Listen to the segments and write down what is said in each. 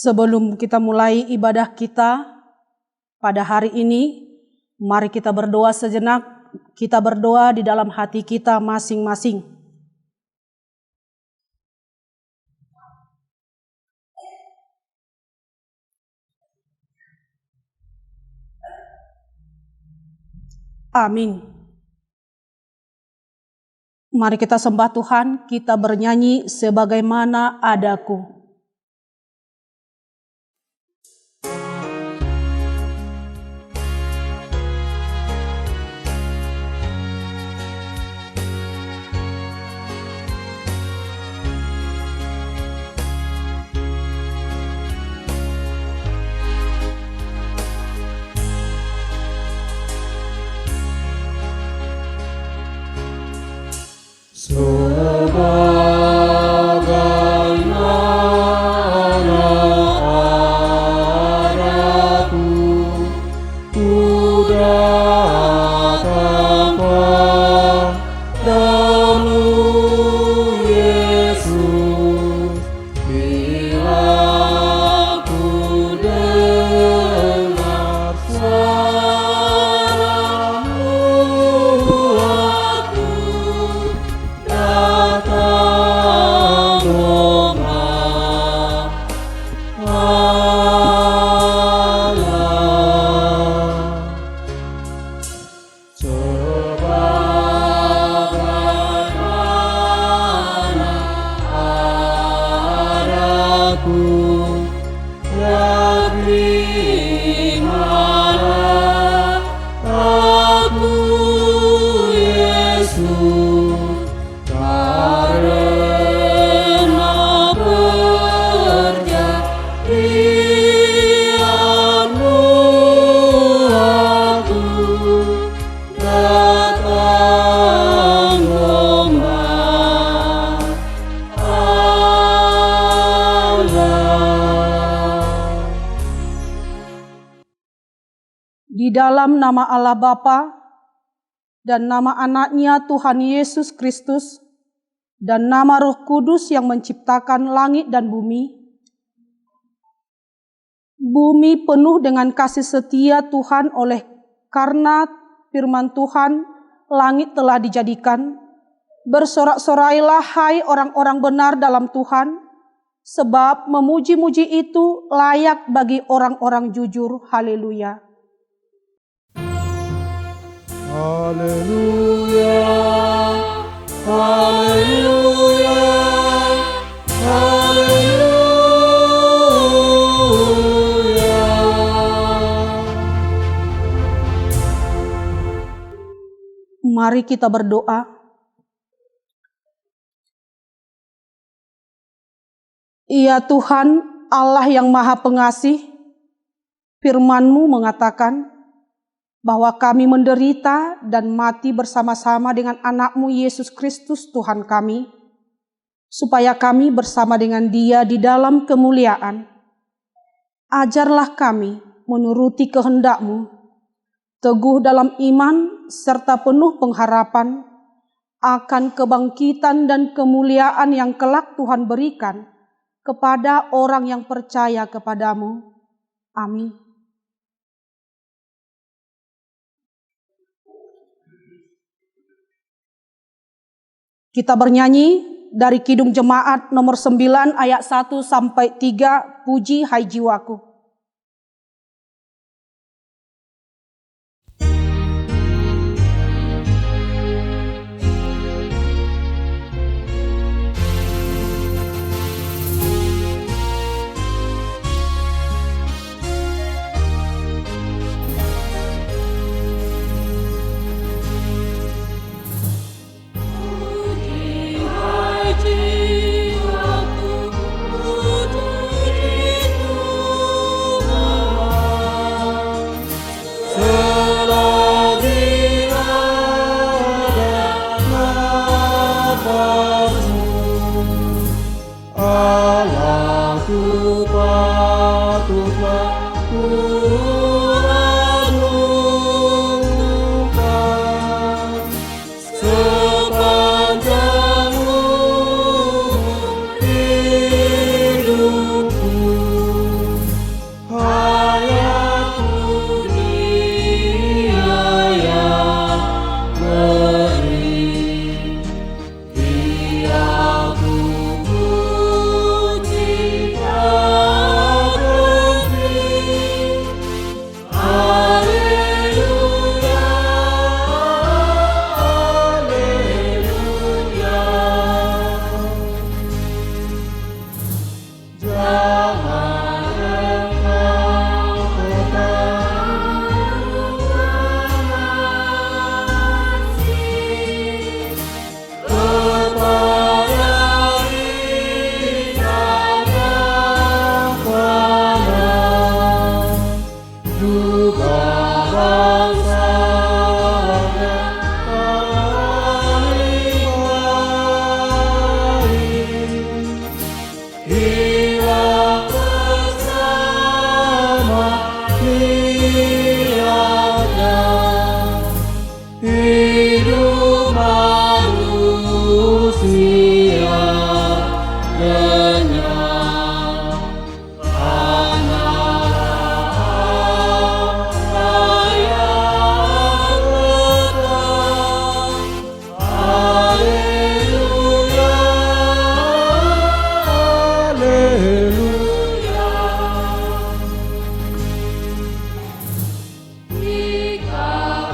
Sebelum kita mulai ibadah kita pada hari ini, mari kita berdoa sejenak. Kita berdoa di dalam hati kita masing-masing. Amin. Mari kita sembah Tuhan, kita bernyanyi sebagaimana adaku. Di dalam nama Allah Bapa dan nama anaknya Tuhan Yesus Kristus dan nama Roh Kudus yang menciptakan langit dan bumi. Bumi penuh dengan kasih setia Tuhan oleh karena firman Tuhan, langit telah dijadikan. Bersorak-sorailah hai orang-orang benar dalam Tuhan, sebab memuji-muji itu layak bagi orang-orang jujur. Haleluya. Haleluya, haleluya, haleluya. Mari kita berdoa. Ya Tuhan, Allah yang Maha Pengasih, firman-Mu mengatakan bahwa kami menderita dan mati bersama-sama dengan anak-Mu Yesus Kristus Tuhan kami, supaya kami bersama dengan Dia di dalam kemuliaan. Ajarlah kami menuruti kehendak-Mu, teguh dalam iman serta penuh pengharapan akan kebangkitan dan kemuliaan yang kelak Tuhan berikan kepada orang yang percaya kepadamu. Amin. Kita bernyanyi dari Kidung Jemaat nomor 9 ayat 1 sampai 3, Puji Hai Jiwaku. Jiwaku, puji juga bangsanya paling baik. Hilang bersama niatnya, hidup manusia lenyap. Hanyalah ayat tetap. Haleluya, haleluya. Jika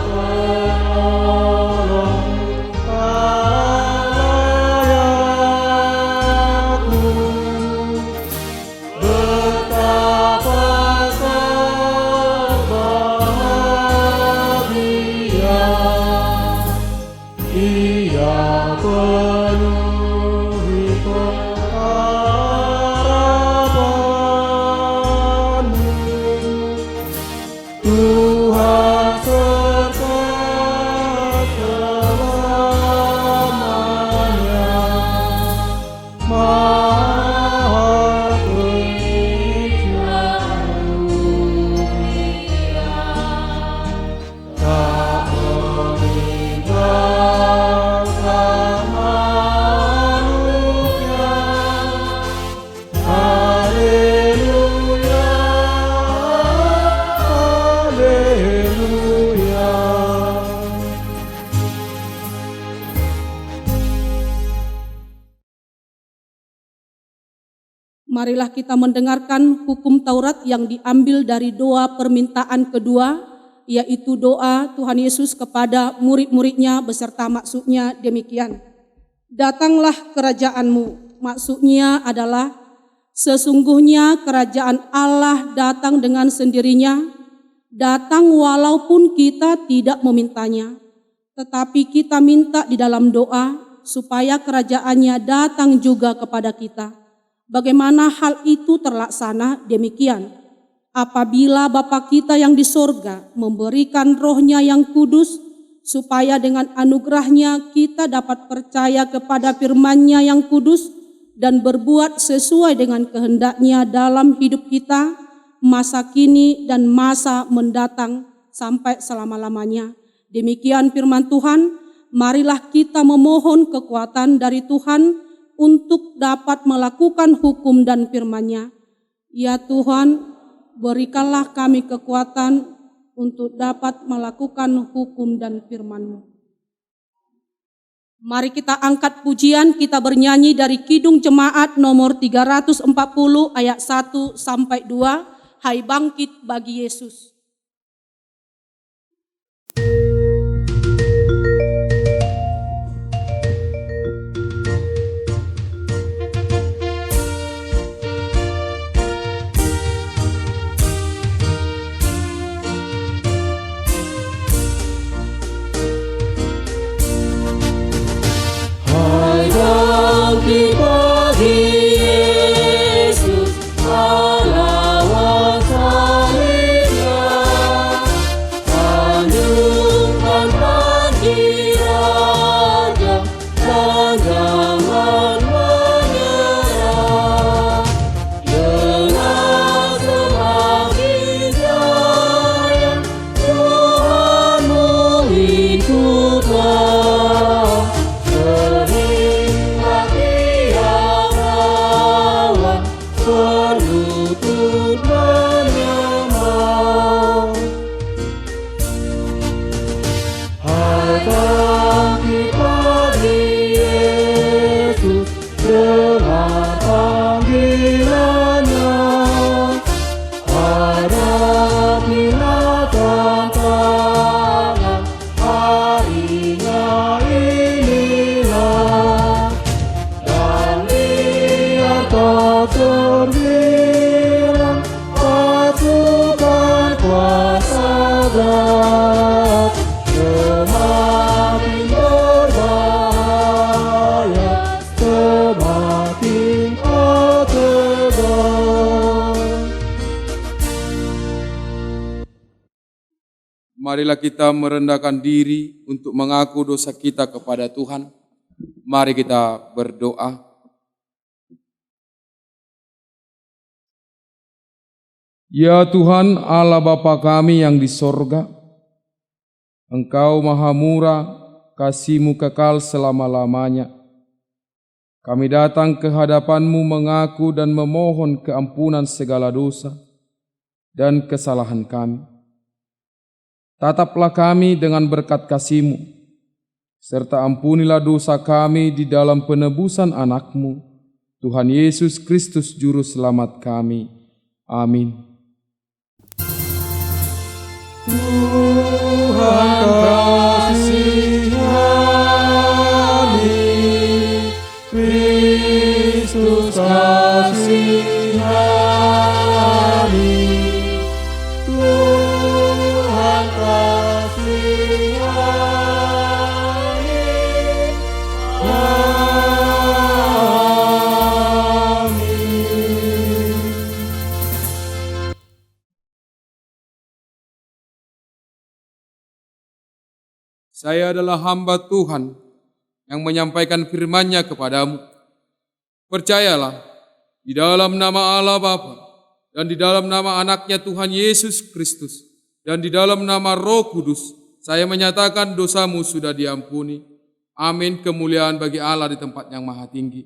penolong layaku, betapa berbahagia. Ia penuhi harapanmu. Tuhan serta selamanya, Maha Pencipta, tak meninggalkan makhluknya. Haleluya, haleluya. Marilah kita mendengarkan hukum Taurat yang diambil dari doa permintaan kedua, yaitu doa Tuhan Yesus kepada murid-muridnya beserta maksudnya demikian. Datanglah kerajaanmu, maksudnya adalah sesungguhnya kerajaan Allah datang dengan sendirinya, datang walaupun kita tidak memintanya, tetapi kita minta di dalam doa supaya kerajaannya datang juga kepada kita. Bagaimana hal itu terlaksana? Demikian, apabila Bapa kita yang di sorga memberikan Roh-Nya yang kudus, supaya dengan anugerah-Nya kita dapat percaya kepada firman-Nya yang kudus dan berbuat sesuai dengan kehendak-Nya dalam hidup kita, masa kini dan masa mendatang sampai selama-lamanya. Demikian firman Tuhan. Marilah kita memohon kekuatan dari Tuhan untuk dapat melakukan hukum dan firman-Nya. Ya Tuhan, berikanlah kami kekuatan untuk dapat melakukan hukum dan firman-Mu. Mari kita angkat pujian, kita bernyanyi dari Kidung Jemaat nomor 340 ayat 1 sampai 2, Hai bangkit bagi Yesus. Bangkit bagi Yesus, pahlawan salibnya. Tanjungkan bagi Raja, dan jangan menyerah. Dengan semakin jaya, Tuhanmu ikutlah. Berlutut menyembah. Hai bangkit bagi Yesus, dengar panggilan-Nya. Hadapilah tantangan, harinya inilah. Dan biar tak terbilang pasukan kuasa God. Semakin berbahaya, semakin kau tegar. Marilah kita merendahkan diri untuk mengaku dosa kita kepada Tuhan. Mari kita berdoa. Ya Tuhan Allah Bapa kami yang di sorga, Engkau maha murah, kasih-Mu kekal selama-lamanya. Kami datang ke hadapan-Mu mengaku dan memohon keampunan segala dosa dan kesalahan kami. Tataplah kami dengan berkat kasih-Mu, serta ampunilah dosa kami di dalam penebusan anak-Mu, Tuhan Yesus Kristus Juru Selamat kami. Amin. Tuhan kasihani, Kristus kasihani, Tuhan kasihani. Amin. Saya adalah hamba Tuhan yang menyampaikan firman-Nya kepadamu. Percayalah, di dalam nama Allah Bapa dan di dalam nama Anaknya Tuhan Yesus Kristus dan di dalam nama Roh Kudus, saya menyatakan dosamu sudah diampuni. Amin. Kemuliaan bagi Allah di tempat yang maha tinggi.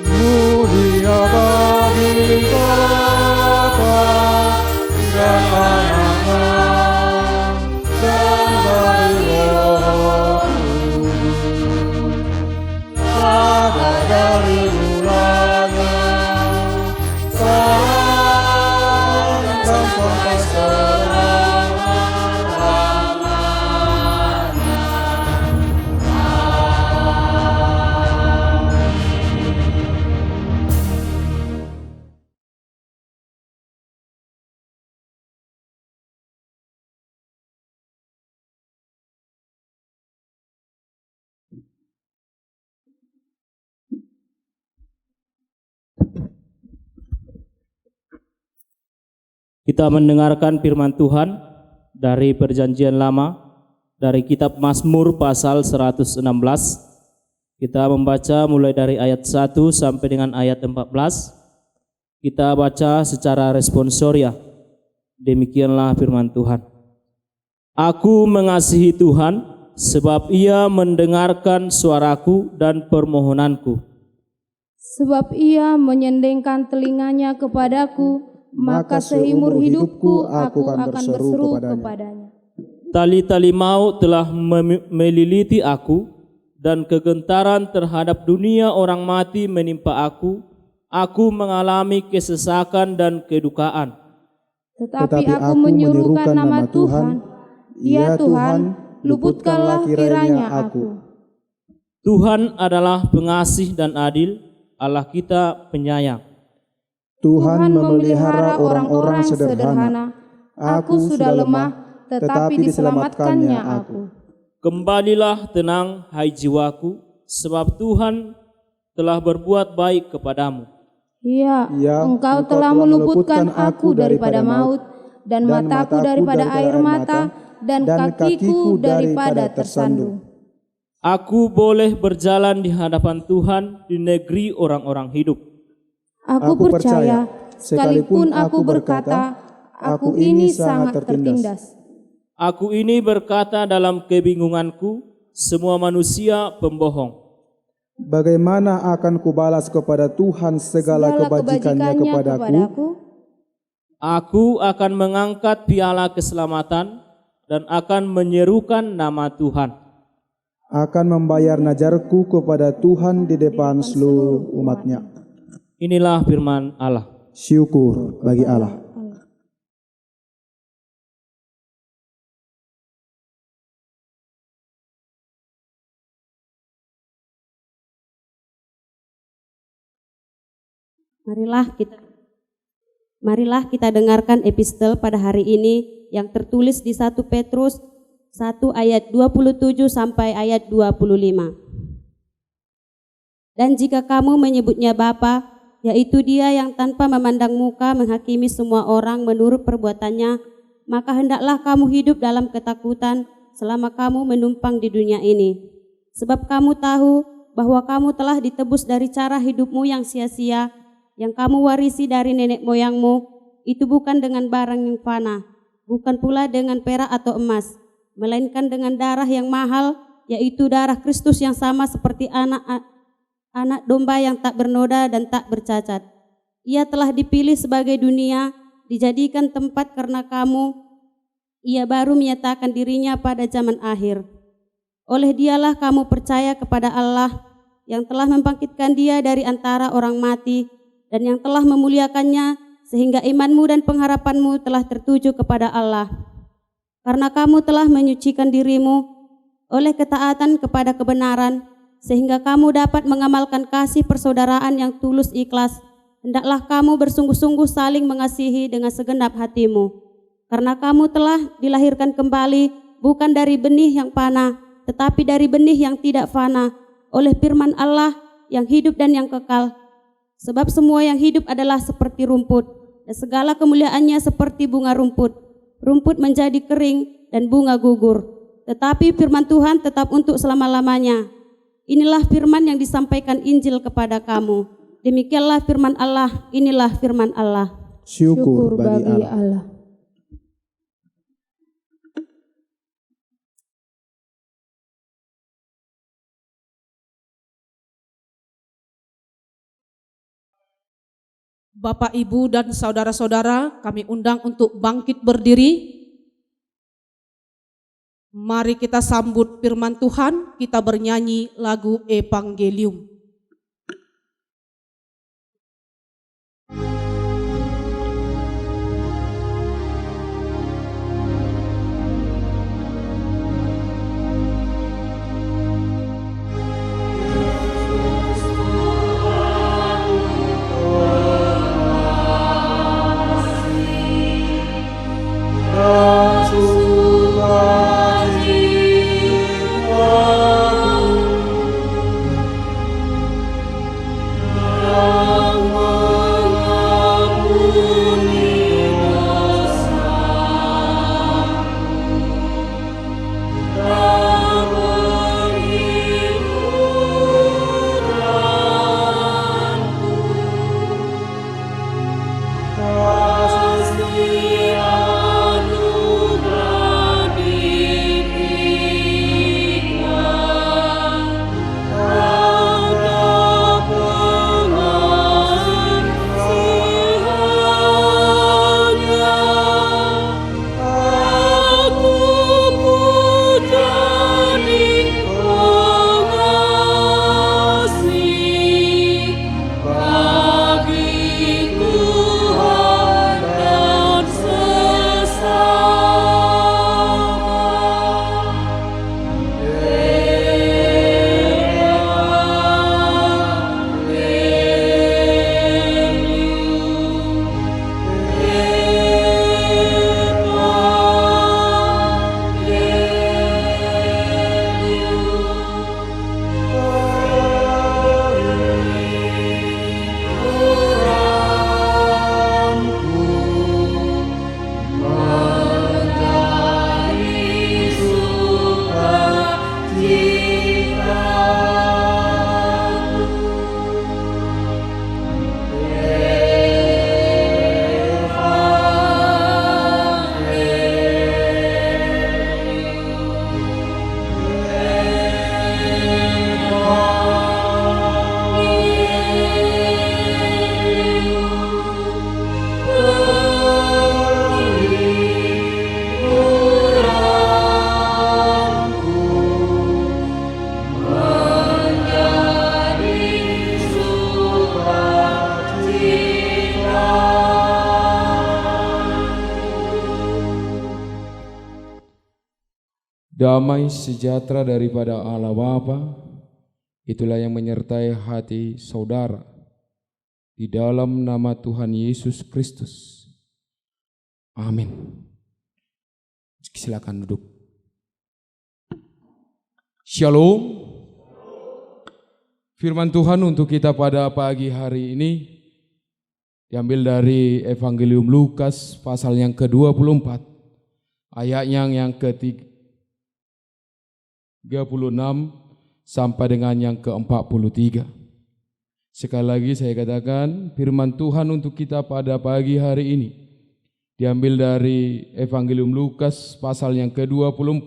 Mulia bagi Bapa dan Anaknya dan bagi Roh Kudus, pada dari mulanya sekarang dan sampai selama-lamanya. Kita mendengarkan firman Tuhan dari Perjanjian Lama, dari kitab Mazmur pasal 116. Kita membaca mulai dari ayat 1 sampai dengan ayat 14. Kita baca secara responsoria. Demikianlah firman Tuhan. Aku mengasihi Tuhan, sebab Ia mendengarkan suaraku dan permohonanku. Sebab Ia menyendengkan telinganya kepadaku, maka seumur hidupku aku akan berseru kepadanya. Tali-tali maut telah meliliti aku, dan kegentaran terhadap dunia orang mati menimpa aku. Aku mengalami kesesakan dan kedukaan. Tetapi aku menyerukan nama Tuhan, ya Tuhan, luputkanlah kiranya aku. Tuhan adalah pengasih dan adil, Allah kita penyayang. Tuhan memelihara orang-orang sederhana. Aku sudah lemah, tetapi diselamatkannya aku. Kembalilah tenang, hai jiwaku, sebab Tuhan telah berbuat baik kepadamu. Ya, Engkau telah meluputkan aku daripada maut, dan mataku daripada air mata, dan kakiku daripada tersandung. Aku boleh berjalan di hadapan Tuhan di negeri orang-orang hidup. Aku percaya, sekalipun aku berkata, aku ini sangat tertindas. Aku ini berkata dalam kebingunganku, semua manusia pembohong. Bagaimana akan kubalas kepada Tuhan segala kebajikannya kepadaku? Aku akan mengangkat piala keselamatan dan akan menyerukan nama Tuhan. Akan membayar najarku kepada Tuhan di depan seluruh umatnya. Inilah firman Allah. Syukur bagi Allah. Marilah kita dengarkan epistel pada hari ini yang tertulis di 1 Petrus 1 ayat 27 sampai ayat 25. Dan jika kamu menyebutnya Bapa, yaitu Dia yang tanpa memandang muka menghakimi semua orang menurut perbuatannya, maka hendaklah kamu hidup dalam ketakutan selama kamu menumpang di dunia ini. Sebab kamu tahu bahwa kamu telah ditebus dari cara hidupmu yang sia-sia, yang kamu warisi dari nenek moyangmu, itu bukan dengan barang yang fana, bukan pula dengan perak atau emas, melainkan dengan darah yang mahal, yaitu darah Kristus yang sama seperti anak domba yang tak bernoda dan tak bercacat. Ia telah dipilih sebagai dunia, dijadikan tempat karena kamu. Ia baru menyatakan dirinya pada zaman akhir. Oleh dialah kamu percaya kepada Allah yang telah membangkitkan dia dari antara orang mati dan yang telah memuliakannya sehingga imanmu dan pengharapanmu telah tertuju kepada Allah. Karena kamu telah menyucikan dirimu oleh ketaatan kepada kebenaran sehingga kamu dapat mengamalkan kasih persaudaraan yang tulus ikhlas, hendaklah kamu bersungguh-sungguh saling mengasihi dengan segenap hatimu. Karena kamu telah dilahirkan kembali bukan dari benih yang fana, tetapi dari benih yang tidak fana, oleh firman Allah yang hidup dan yang kekal. Sebab semua yang hidup adalah seperti rumput, dan segala kemuliaannya seperti bunga rumput. Rumput menjadi kering dan bunga gugur, tetapi firman Tuhan tetap untuk selama-lamanya. Inilah firman yang disampaikan Injil kepada kamu. Demikianlah firman Allah, inilah firman Allah. Syukur bagi Allah. Bapak, Ibu, dan saudara-saudara, kami undang untuk bangkit berdiri. Mari kita sambut firman Tuhan, kita bernyanyi lagu Evangelium. Damai sejahtera daripada Allah Bapa, itulah yang menyertai hati saudara. Di dalam nama Tuhan Yesus Kristus. Amin. Silakan duduk. Shalom. Firman Tuhan untuk kita pada pagi hari ini diambil dari Evangelium Lukas pasal yang ke-24 ayatnya yang ke-36 sampai dengan yang ke-43. Sekali lagi saya katakan, firman Tuhan untuk kita pada pagi hari ini diambil dari Evangelium Lukas pasal yang ke-24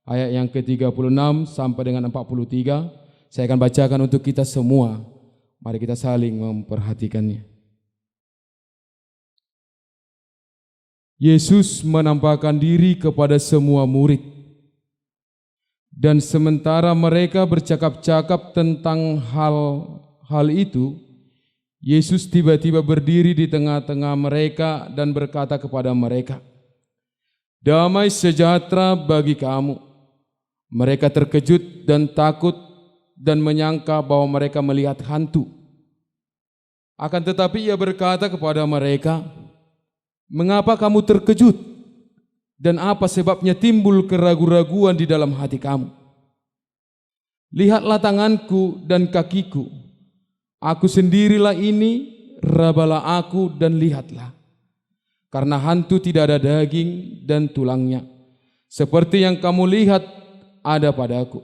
ayat yang ke-36 sampai dengan 43. Saya akan bacakan untuk kita semua. Mari kita saling memperhatikannya. Yesus menampakkan diri kepada semua murid. Dan sementara mereka bercakap-cakap tentang hal itu, Yesus tiba-tiba berdiri di tengah-tengah mereka dan berkata kepada mereka, "Damai sejahtera bagi kamu." Mereka terkejut dan takut dan menyangka bahwa mereka melihat hantu. Akan tetapi ia berkata kepada mereka, "Mengapa kamu terkejut? Dan apa sebabnya timbul keraguan-raguan di dalam hati kamu? Lihatlah tanganku dan kakiku. Aku sendirilah ini, rabalah aku dan lihatlah. Karena hantu tidak ada daging dan tulangnya, seperti yang kamu lihat ada padaku."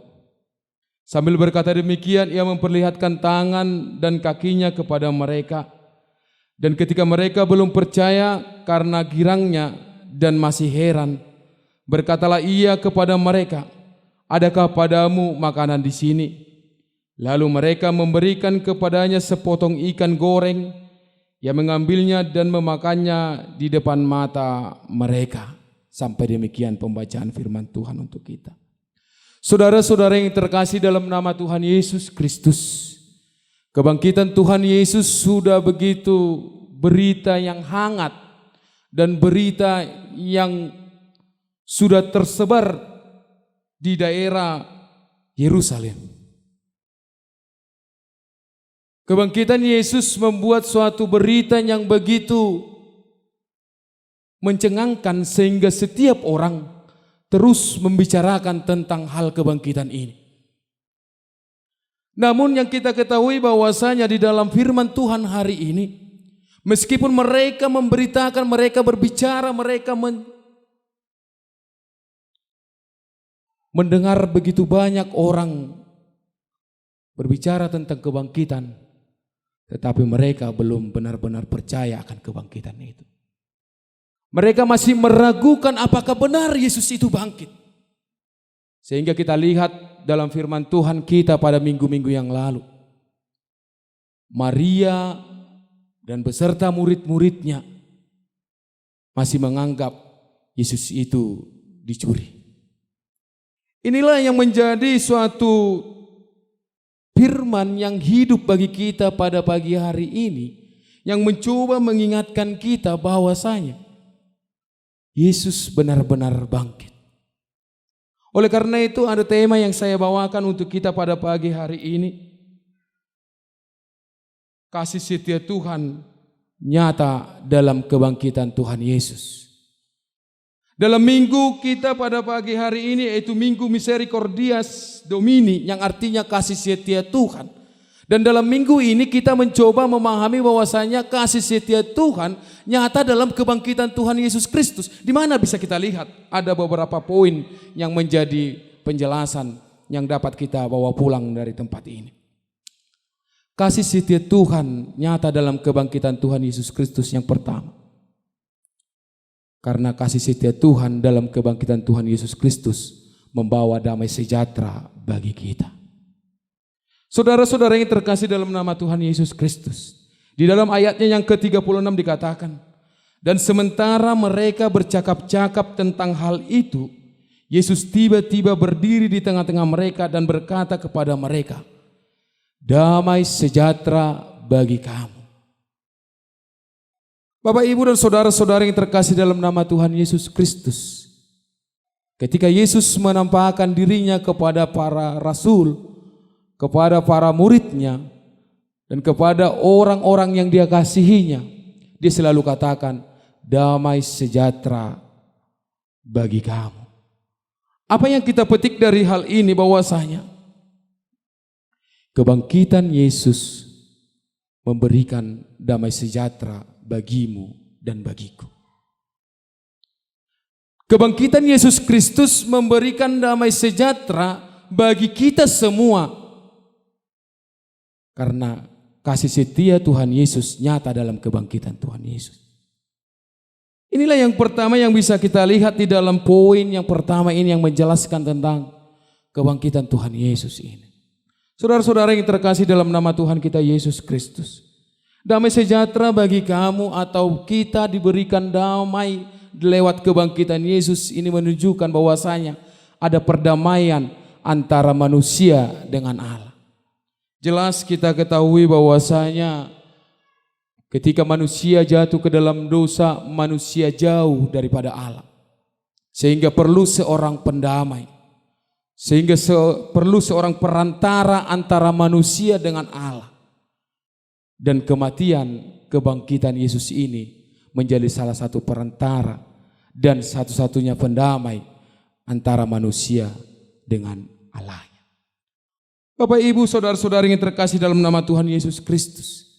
Sambil berkata demikian, ia memperlihatkan tangan dan kakinya kepada mereka. Dan ketika mereka belum percaya karena girangnya dan masih heran, berkatalah ia kepada mereka, "Adakah padamu makanan di sini?" Lalu mereka memberikan kepadanya sepotong ikan goreng. Ia mengambilnya dan memakannya di depan mata mereka. Sampai demikian pembacaan firman Tuhan untuk kita. Saudara-saudara yang terkasih dalam nama Tuhan Yesus Kristus, kebangkitan Tuhan Yesus sudah begitu berita yang hangat dan berita yang sudah tersebar di daerah Yerusalem. Kebangkitan Yesus membuat suatu berita yang begitu mencengangkan sehingga setiap orang terus membicarakan tentang hal kebangkitan ini. Namun yang kita ketahui bahwasanya di dalam firman Tuhan hari ini, meskipun mereka memberitakan, mereka berbicara, mereka mendengar begitu banyak orang berbicara tentang kebangkitan, tetapi mereka belum benar-benar percaya akan kebangkitan itu. Mereka masih meragukan apakah benar Yesus itu bangkit. Sehingga kita lihat dalam firman Tuhan kita pada minggu-minggu yang lalu, Maria dan beserta murid-muridnya masih menganggap Yesus itu dicuri. Inilah yang menjadi suatu firman yang hidup bagi kita pada pagi hari ini, yang mencoba mengingatkan kita bahwasanya Yesus benar-benar bangkit. Oleh karena itu ada tema yang saya bawakan untuk kita pada pagi hari ini. Kasih setia Tuhan nyata dalam kebangkitan Tuhan Yesus. Dalam minggu kita pada pagi hari ini, yaitu Minggu Misericordias Domini, yang artinya kasih setia Tuhan. Dan dalam minggu ini kita mencoba memahami bahwasanya kasih setia Tuhan nyata dalam kebangkitan Tuhan Yesus Kristus. Di mana bisa kita lihat ada beberapa poin yang menjadi penjelasan yang dapat kita bawa pulang dari tempat ini. Kasih setia Tuhan nyata dalam kebangkitan Tuhan Yesus Kristus yang pertama. Karena kasih setia Tuhan dalam kebangkitan Tuhan Yesus Kristus membawa damai sejahtera bagi kita. Saudara-saudara yang terkasih dalam nama Tuhan Yesus Kristus, di dalam ayatnya yang ke-36 dikatakan, dan sementara mereka bercakap-cakap tentang hal itu, Yesus tiba-tiba berdiri di tengah-tengah mereka dan berkata kepada mereka, "Damai sejahtera bagi kamu." Bapak, Ibu, dan saudara-saudara yang terkasih dalam nama Tuhan Yesus Kristus, ketika Yesus menampakkan dirinya kepada para rasul, kepada para muridnya, dan kepada orang-orang yang dia kasihinya, dia selalu katakan, "Damai sejahtera bagi kamu." Apa yang kita petik dari hal ini bahwasanya kebangkitan Yesus memberikan damai sejahtera bagimu dan bagiku. Kebangkitan Yesus Kristus memberikan damai sejahtera bagi kita semua. Karena kasih setia Tuhan Yesus nyata dalam kebangkitan Tuhan Yesus. Inilah yang pertama yang bisa kita lihat di dalam poin yang pertama ini yang menjelaskan tentang kebangkitan Tuhan Yesus ini. Saudara-saudara yang terkasih dalam nama Tuhan kita Yesus Kristus. Damai sejahtera bagi kamu atau kita diberikan damai lewat kebangkitan Yesus ini menunjukkan bahwasanya ada perdamaian antara manusia dengan Allah. Jelas kita ketahui bahwasanya ketika manusia jatuh ke dalam dosa, manusia jauh daripada Allah. Sehingga perlu seorang pendamai. Sehingga perlu seorang perantara antara manusia dengan Allah. Dan kematian, kebangkitan Yesus ini menjadi salah satu perantara dan satu-satunya pendamai antara manusia dengan Allahnya. Bapak, Ibu, saudara-saudari yang terkasih dalam nama Tuhan Yesus Kristus.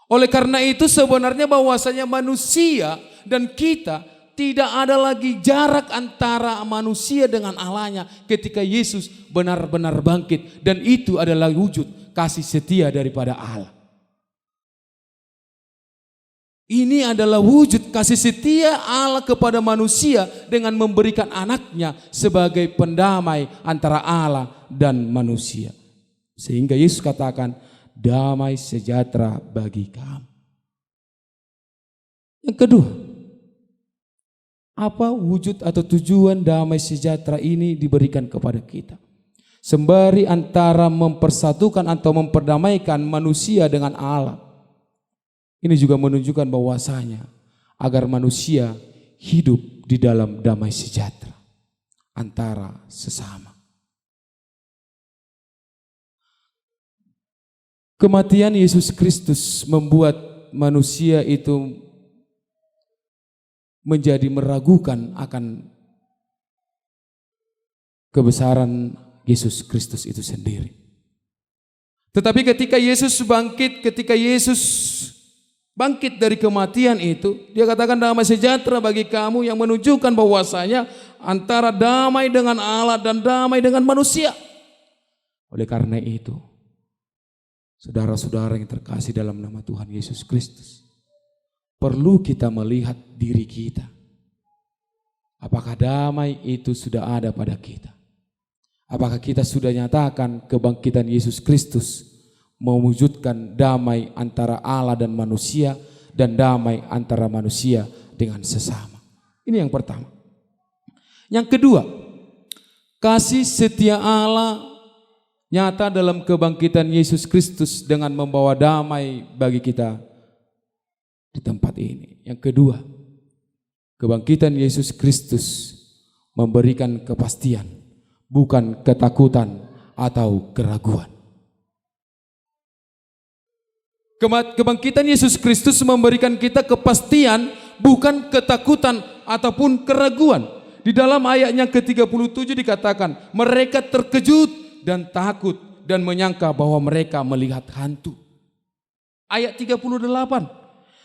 Oleh karena itu sebenarnya bahwasanya manusia dan kita tidak ada lagi jarak antara manusia dengan Allahnya ketika Yesus benar-benar bangkit. Dan itu adalah wujud kasih setia daripada Allah. Ini adalah wujud kasih setia Allah kepada manusia dengan memberikan anaknya sebagai pendamai antara Allah dan manusia. Sehingga Yesus katakan, damai sejahtera bagi kamu. Yang kedua, apa wujud atau tujuan damai sejahtera ini diberikan kepada kita? Sembari antara mempersatukan atau memperdamaikan manusia dengan Allah. Ini juga menunjukkan bahwasanya agar manusia hidup di dalam damai sejahtera antara sesama. Kematian Yesus Kristus membuat manusia itu menjadi meragukan akan kebesaran Yesus Kristus itu sendiri. Tetapi ketika Yesus bangkit dari kematian itu, dia katakan damai sejahtera bagi kamu, yang menunjukkan bahwasanya antara damai dengan Allah dan damai dengan manusia. Oleh karena itu, saudara-saudara yang terkasih dalam nama Tuhan Yesus Kristus, perlu kita melihat diri kita. Apakah damai itu sudah ada pada kita? Apakah kita sudah nyatakan kebangkitan Yesus Kristus mewujudkan damai antara Allah dan manusia dan damai antara manusia dengan sesama. Ini yang pertama. Yang kedua, kasih setia Allah nyata dalam kebangkitan Yesus Kristus dengan membawa damai bagi kita di tempat ini. Yang kedua, kebangkitan Yesus Kristus memberikan kepastian, bukan ketakutan atau keraguan. Kebangkitan Yesus Kristus memberikan kita kepastian, bukan ketakutan ataupun keraguan. Di dalam ayatnya ke-37 dikatakan, mereka terkejut dan takut dan menyangka bahwa mereka melihat hantu. Ayat 38,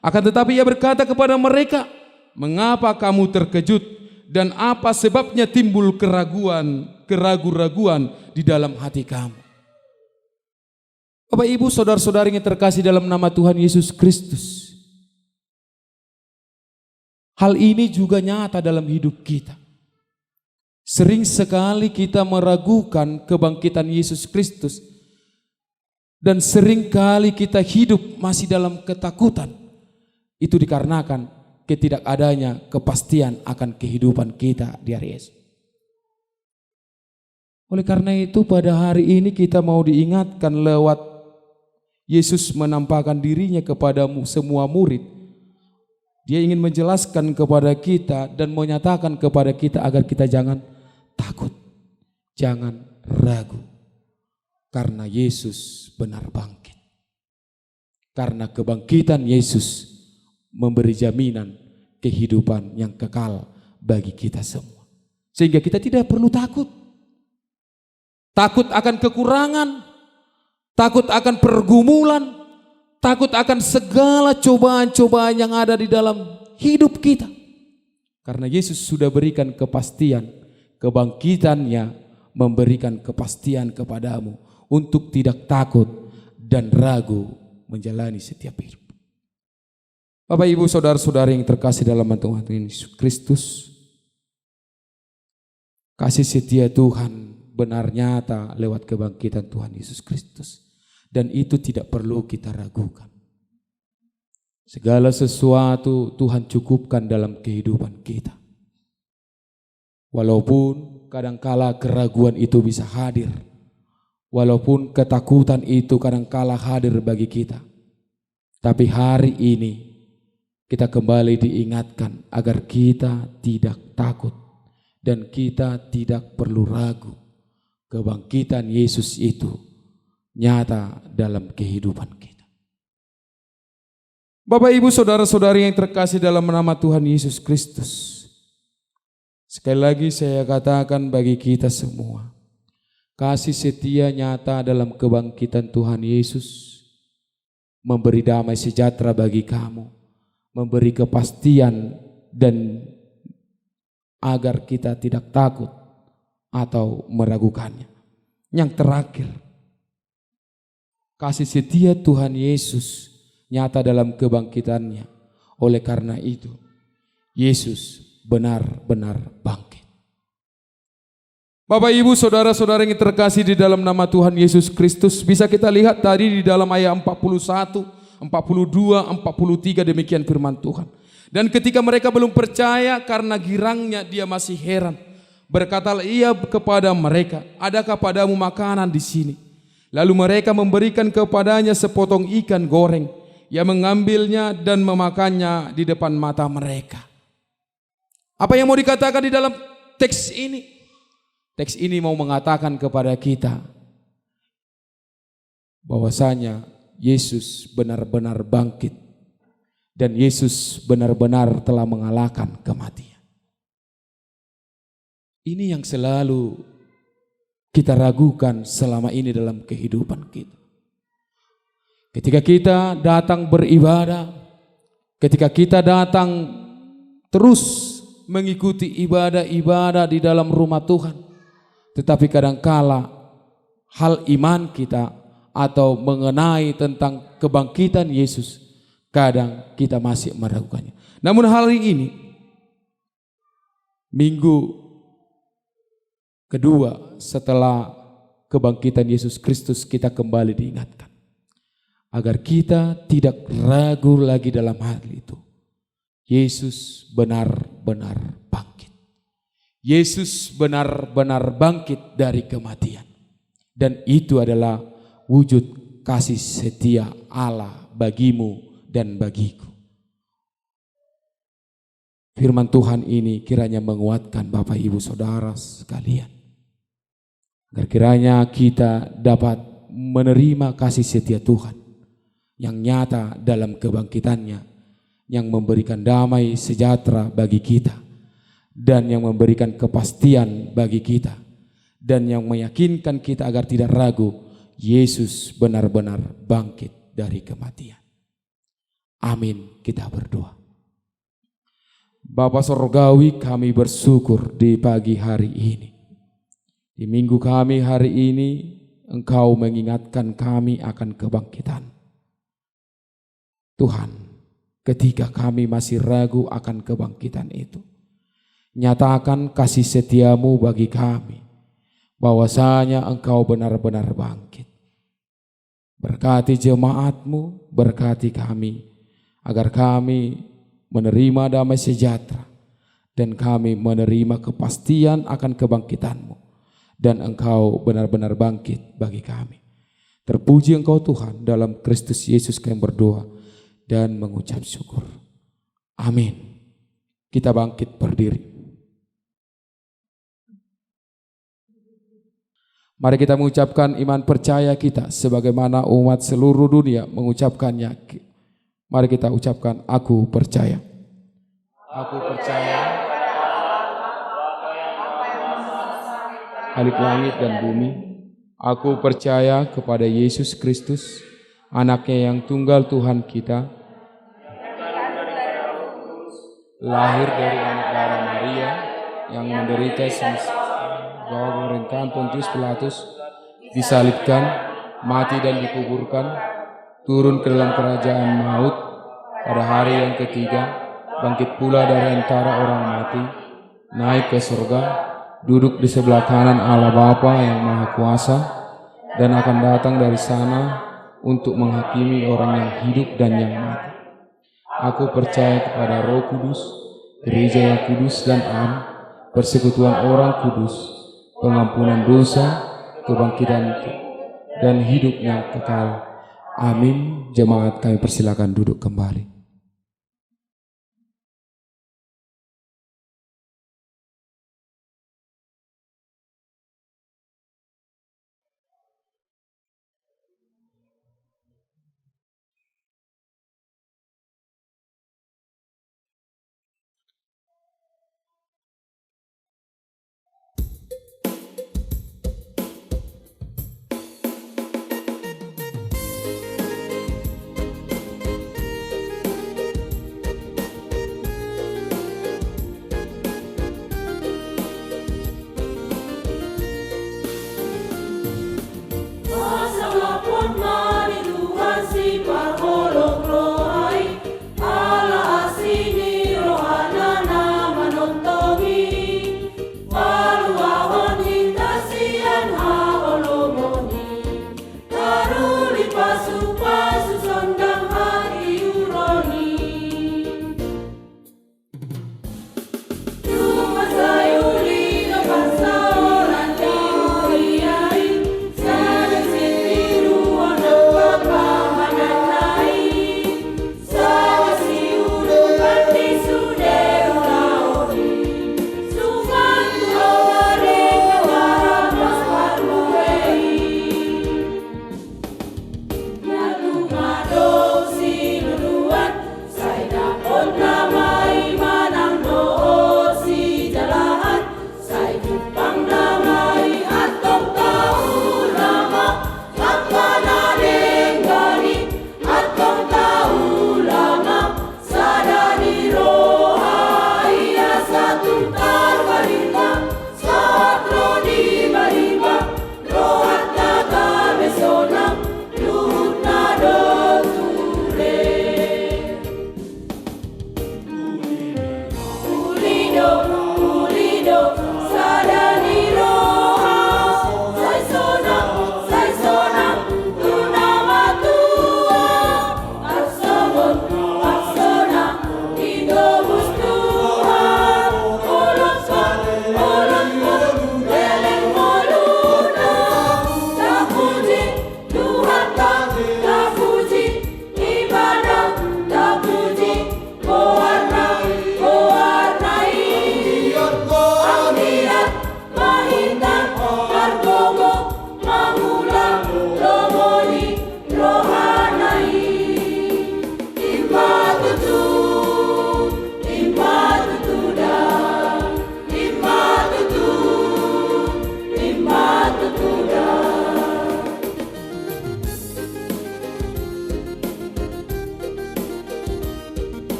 akan tetapi ia berkata kepada mereka, mengapa kamu terkejut dan apa sebabnya timbul keraguan di dalam hati kamu? Bapak, Ibu, saudara-saudari yang terkasih dalam nama Tuhan Yesus Kristus. Hal ini juga nyata dalam hidup kita. Sering sekali kita meragukan kebangkitan Yesus Kristus. Dan sering kali kita hidup masih dalam ketakutan. Itu dikarenakan ketidakadanya kepastian akan kehidupan kita di hari esok. Oleh karena itu pada hari ini kita mau diingatkan lewat Yesus menampakkan dirinya kepada semua murid. Dia ingin menjelaskan kepada kita dan menyatakan kepada kita agar kita jangan takut, jangan ragu. Karena Yesus benar bangkit. Karena kebangkitan Yesus memberi jaminan kehidupan yang kekal bagi kita semua. Sehingga kita tidak perlu takut. Takut akan kekurangan, takut akan pergumulan, takut akan segala cobaan-cobaan yang ada di dalam hidup kita. Karena Yesus sudah berikan kepastian, kebangkitannya memberikan kepastian kepadamu untuk tidak takut dan ragu menjalani setiap hidup. Bapak, Ibu, saudara-saudara yang terkasih dalam Tuhan Yesus Kristus, kasih setia Tuhan benar nyata lewat kebangkitan Tuhan Yesus Kristus, dan itu tidak perlu kita ragukan. Segala sesuatu Tuhan cukupkan dalam kehidupan kita. Walaupun kadangkala keraguan itu bisa hadir, walaupun ketakutan itu kadangkala hadir bagi kita, tapi hari ini kita kembali diingatkan agar kita tidak takut dan kita tidak perlu ragu. Kebangkitan Yesus itu nyata dalam kehidupan kita. Bapak, Ibu, saudara-saudari yang terkasih dalam nama Tuhan Yesus Kristus, sekali lagi saya katakan bagi kita semua, kasih setia nyata dalam kebangkitan Tuhan Yesus memberi damai sejahtera bagi kamu, memberi kepastian dan agar kita tidak takut atau meragukannya. Yang terakhir, kasih setia Tuhan Yesus nyata dalam kebangkitannya. Oleh karena itu, Yesus benar-benar bangkit. Bapak, Ibu, saudara-saudara yang terkasih di dalam nama Tuhan Yesus Kristus, bisa kita lihat tadi di dalam ayat 41, 42, 43 demikian firman Tuhan. Dan ketika mereka belum percaya karena girangnya dia masih heran, berkatalah ia kepada mereka, adakah padamu makanan di sini? Lalu mereka memberikan kepadanya sepotong ikan goreng. Ia mengambilnya dan memakannya di depan mata mereka. Apa yang mau dikatakan di dalam teks ini? Teks ini mau mengatakan kepada kita bahwasanya Yesus benar-benar bangkit dan Yesus benar-benar telah mengalahkan kematian. Ini yang selalu kita ragukan selama ini dalam kehidupan kita. Ketika kita datang beribadah, ketika kita datang terus mengikuti ibadah-ibadah di dalam rumah Tuhan, tetapi kadangkala hal iman kita atau mengenai tentang kebangkitan Yesus, kadang kita masih meragukannya. Namun hari ini, minggu kedua setelah kebangkitan Yesus Kristus, kita kembali diingatkan agar kita tidak ragu lagi dalam hal itu. Yesus benar-benar bangkit. Yesus benar-benar bangkit dari kematian. Dan itu adalah wujud kasih setia Allah bagimu dan bagiku. Firman Tuhan ini kiranya menguatkan Bapak, Ibu, Saudara sekalian, agar kiranya kita dapat menerima kasih setia Tuhan yang nyata dalam kebangkitannya, yang memberikan damai sejahtera bagi kita, dan yang memberikan kepastian bagi kita, dan yang meyakinkan kita agar tidak ragu, Yesus benar-benar bangkit dari kematian. Amin, kita berdoa. Bapa Sorgawi, kami bersyukur di pagi hari ini. Di minggu kami hari ini, Engkau mengingatkan kami akan kebangkitan. Tuhan, ketika kami masih ragu akan kebangkitan itu, nyatakan kasih setiamu bagi kami, bahwasanya Engkau benar-benar bangkit. Berkati jemaatmu, berkati kami, agar kami menerima damai sejahtera, dan kami menerima kepastian akan kebangkitanmu, dan Engkau benar-benar bangkit bagi kami. Terpuji Engkau Tuhan, dalam Kristus Yesus kami berdoa dan mengucap syukur. Amin. Kita bangkit berdiri. Mari kita mengucapkan iman percaya kita sebagaimana umat seluruh dunia mengucapkannya. Mari kita ucapkan, aku percaya. Aku percaya Khalik langit dan bumi. Aku percaya kepada Yesus Kristus, anaknya yang tunggal Tuhan kita, lahir dari anak darah Maria, yang menderita bawah pemerintahan Pontius Pilatus, disalibkan, mati dan dikuburkan, turun ke dalam kerajaan maut, pada hari yang ketiga, bangkit pula dari antara orang mati, naik ke surga, duduk di sebelah kanan Allah Bapa yang Maha Kuasa, dan akan datang dari sana untuk menghakimi orang yang hidup dan yang mati. Aku percaya kepada Roh Kudus, gereja yang kudus dan am, persekutuan orang kudus, pengampunan dosa, kebangkitan dan hidup yang kekal. Amin. Jemaat, kami persilakan duduk kembali.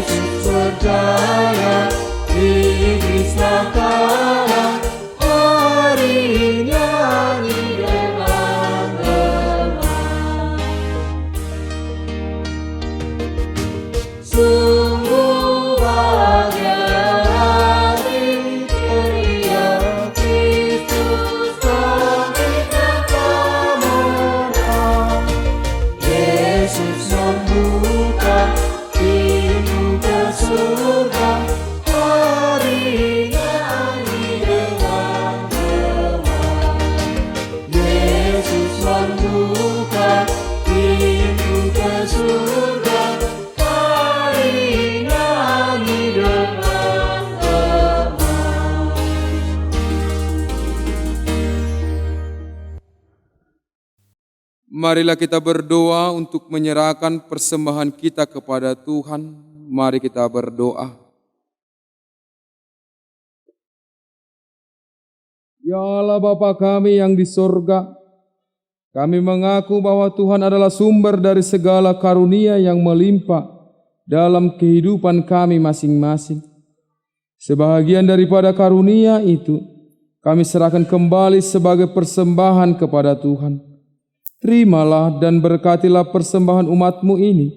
Yesus berjaya, iblislah kalah, hari nyanyi dengan tenang. Sungguh bahagia hati teriak Kristus memberikan kemenangan. Yesus membuka pintu ke surga, hari nyanyi dengan tenang. Yesus membuka pintu ke surga, hari nyanyi dengan tenang. Marilah kita berdoa untuk menyerahkan persembahan kita kepada Tuhan. Mari kita berdoa. Ya Allah Bapa kami yang di sorga, kami mengaku bahwa Tuhan adalah sumber dari segala karunia yang melimpah dalam kehidupan kami masing-masing. Sebahagian daripada karunia itu, kami serahkan kembali sebagai persembahan kepada Tuhan. Terimalah dan berkatilah persembahan umat-Mu ini,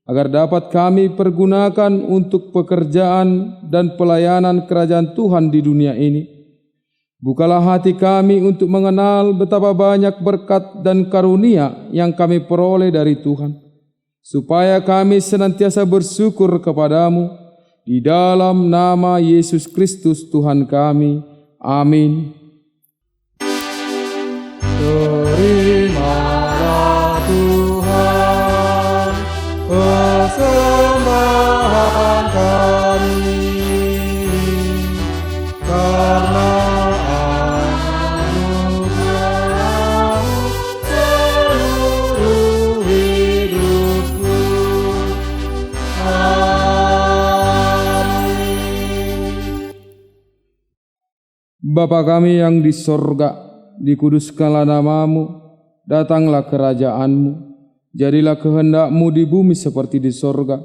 agar dapat kami pergunakan untuk pekerjaan dan pelayanan kerajaan Tuhan di dunia ini. Bukalah hati kami untuk mengenal betapa banyak berkat dan karunia yang kami peroleh dari Tuhan, supaya kami senantiasa bersyukur kepadamu, di dalam nama Yesus Kristus Tuhan kami. Amin. Terimalah Tuhan persembahan kami, karena anugerah-Mu seluruh hidupku. Amin. Bapa kami yang di sorga, dikuduskanlah nama-Mu, datanglah kerajaan-Mu, jadilah kehendak-Mu di bumi seperti di sorga.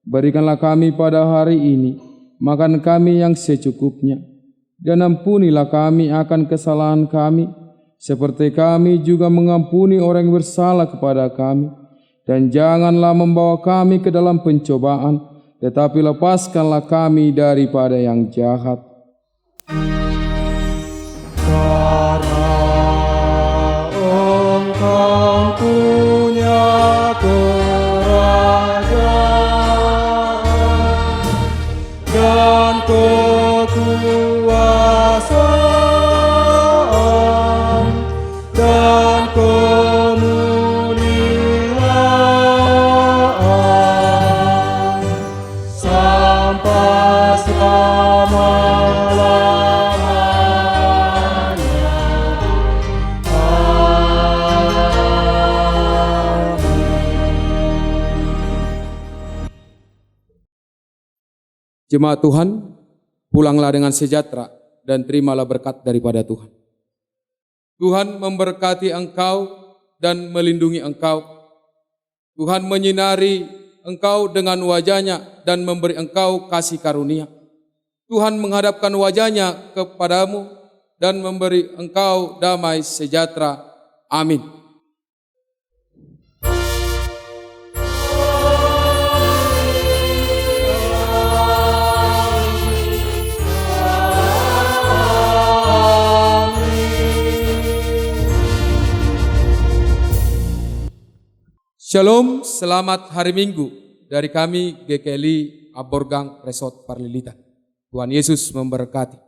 Berikanlah kami pada hari ini makan kami yang secukupnya, dan ampunilah kami akan kesalahan kami, seperti kami juga mengampuni orang yang bersalah kepada kami. Dan janganlah membawa kami ke dalam pencobaan, tetapi lepaskanlah kami daripada yang jahat. Engkau punya kerajaan dan kekuasaan dan kemuliaan sampai selama-lamanya. Jemaat Tuhan, pulanglah dengan sejahtera dan terimalah berkat daripada Tuhan. Tuhan memberkati engkau dan melindungi engkau. Tuhan menyinari engkau dengan wajah-Nya dan memberi engkau kasih karunia. Tuhan menghadapkan wajah-Nya kepadamu dan memberi engkau damai sejahtera. Amin. Shalom, selamat hari Minggu dari kami GKLI Aborgang Resort Parlilitan. Tuhan Yesus memberkati.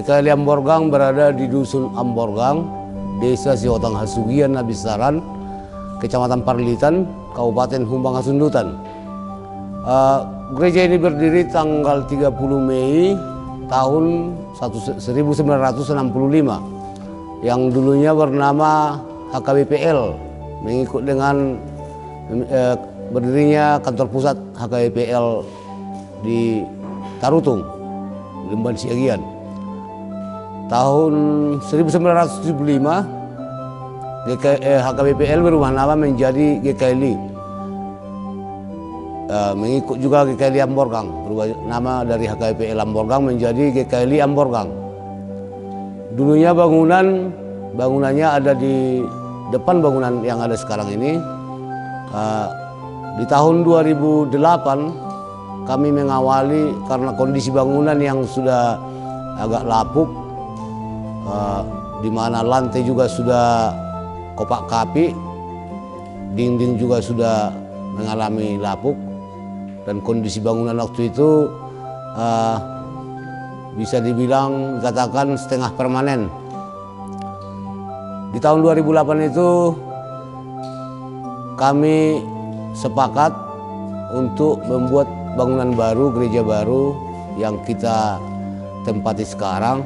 GKI Amborgang berada di Dusun Amborgang, Desa Siotang Hasugian Nabisaran, Kecamatan Parlitan, Kabupaten Humbang Hasundutan. Gereja ini berdiri tanggal 30 Mei tahun 1965 yang dulunya bernama HKBPL, mengikut dengan berdirinya kantor pusat HKBPL di Tarutung, Lemban Siagian. Tahun 1975 HKBPL berubah nama menjadi GKI, mengikut juga GKI Amborgang, berubah nama dari HKBPL Amborgang menjadi GKI Amborgang. Dulunya bangunannya ada di depan bangunan yang ada sekarang ini. Di tahun 2008 kami mengawali karena kondisi bangunan yang sudah agak lapuk, di mana lantai juga sudah kopak kapi, dinding juga sudah mengalami lapuk, dan kondisi bangunan waktu itu bisa dibilang katakan setengah permanen. Di tahun 2008 itu kami sepakat untuk membuat bangunan baru, gereja baru yang kita tempati sekarang.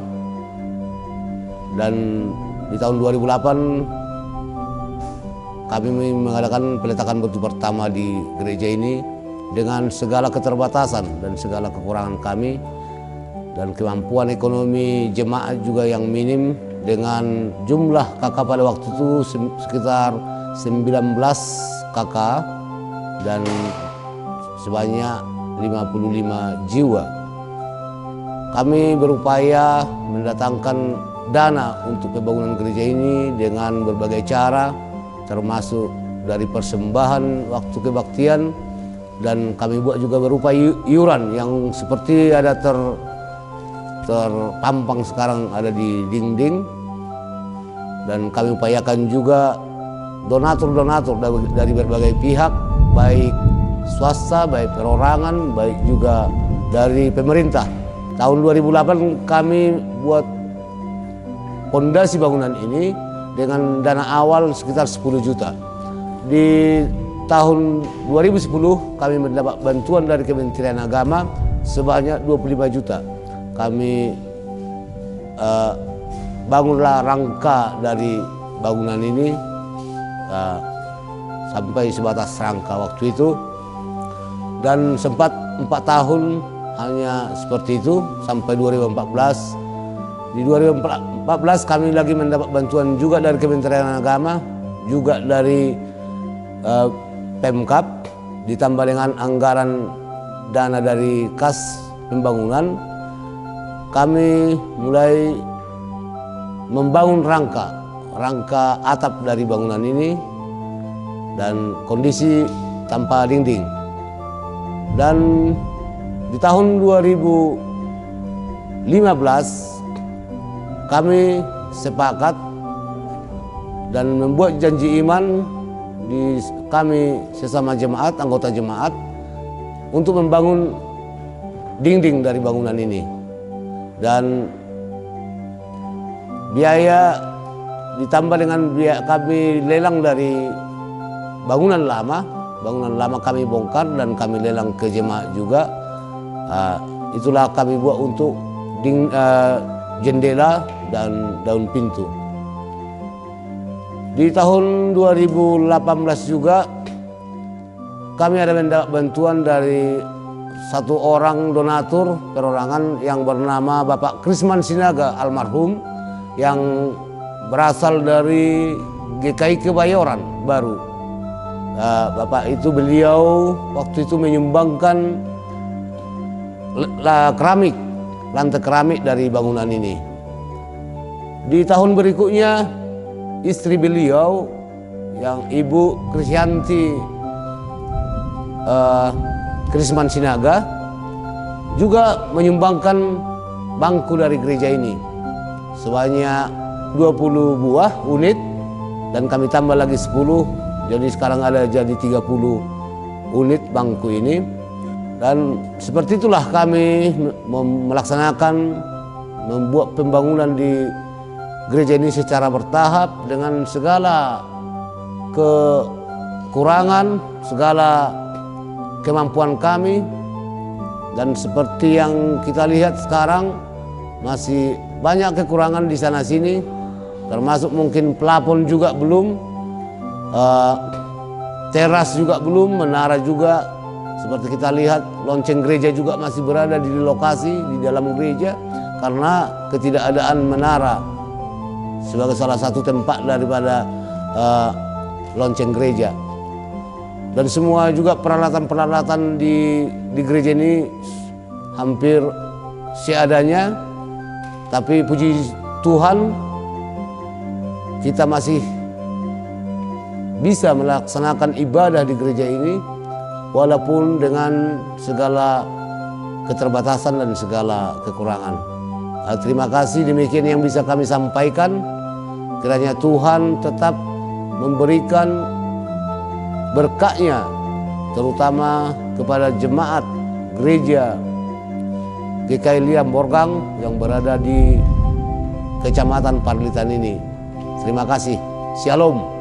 Dan di tahun 2008 kami mengadakan peletakan batu pertama di gereja ini dengan segala keterbatasan dan segala kekurangan kami, dan kemampuan ekonomi jemaat juga yang minim, dengan jumlah kakak pada waktu itu sekitar 19 kakak dan sebanyak 55 jiwa. Kami berupaya mendatangkan dana untuk pembangunan gereja ini dengan berbagai cara, termasuk dari persembahan waktu kebaktian, dan kami buat juga berupa iuran yang seperti ada terpampang sekarang ada di dinding. Dan kami upayakan juga donatur-donatur dari berbagai pihak, baik swasta, baik perorangan, baik juga dari pemerintah. Tahun 2008 kami buat fondasi bangunan ini dengan dana awal sekitar 10 juta. Di tahun 2010 kami mendapat bantuan dari Kementerian Agama sebanyak 25 juta. Kami bangunlah rangka dari bangunan ini sampai sebatas rangka waktu itu, dan sempat 4 tahun hanya seperti itu sampai 2014. Di 2014 kami lagi mendapat bantuan juga dari Kementerian Agama, juga dari Pemkab, ditambah dengan anggaran dana dari kas pembangunan. Kami mulai membangun rangka atap dari bangunan ini dan kondisi tanpa dinding. Dan di tahun 2015 kami sepakat dan membuat janji iman di kami sesama jemaat, anggota jemaat, untuk membangun dinding dari bangunan ini. Dan biaya ditambah dengan biaya kami lelang dari bangunan lama kami bongkar dan kami lelang ke jemaat juga. Itulah kami buat untuk jendela dan daun pintu. Di tahun 2018 juga kami ada mendapat bantuan dari satu orang donatur perorangan yang bernama Bapak Krisman Sinaga almarhum, yang berasal dari GKI Kebayoran Baru. Bapak itu beliau waktu itu menyumbangkan lantai keramik dari bangunan ini. Di tahun berikutnya istri beliau yang Ibu Krisyanti Krisman Sinaga juga menyumbangkan bangku dari gereja ini sebanyak 20 buah unit, dan kami tambah lagi 10, jadi sekarang ada jadi 30 unit bangku ini. Dan seperti itulah kami melaksanakan membuat pembangunan di gereja ini secara bertahap dengan segala kekurangan, segala kemampuan kami. Dan seperti yang kita lihat sekarang, masih banyak kekurangan di sana sini, termasuk mungkin plafon juga belum, teras juga belum, menara juga. Seperti kita lihat, lonceng gereja juga masih berada di lokasi di dalam gereja karena ketidakadaan menara sebagai salah satu tempat daripada lonceng gereja. Dan semua juga peralatan-peralatan di gereja ini hampir seadanya. Tapi puji Tuhan, kita masih bisa melaksanakan ibadah di gereja ini walaupun dengan segala keterbatasan dan segala kekurangan. Terima kasih, demikian yang bisa kami sampaikan. Kiranya Tuhan tetap memberikan berkatnya, terutama kepada jemaat gereja GKI Liam Morgang yang berada di Kecamatan Parlitan ini. Terima kasih. Shalom.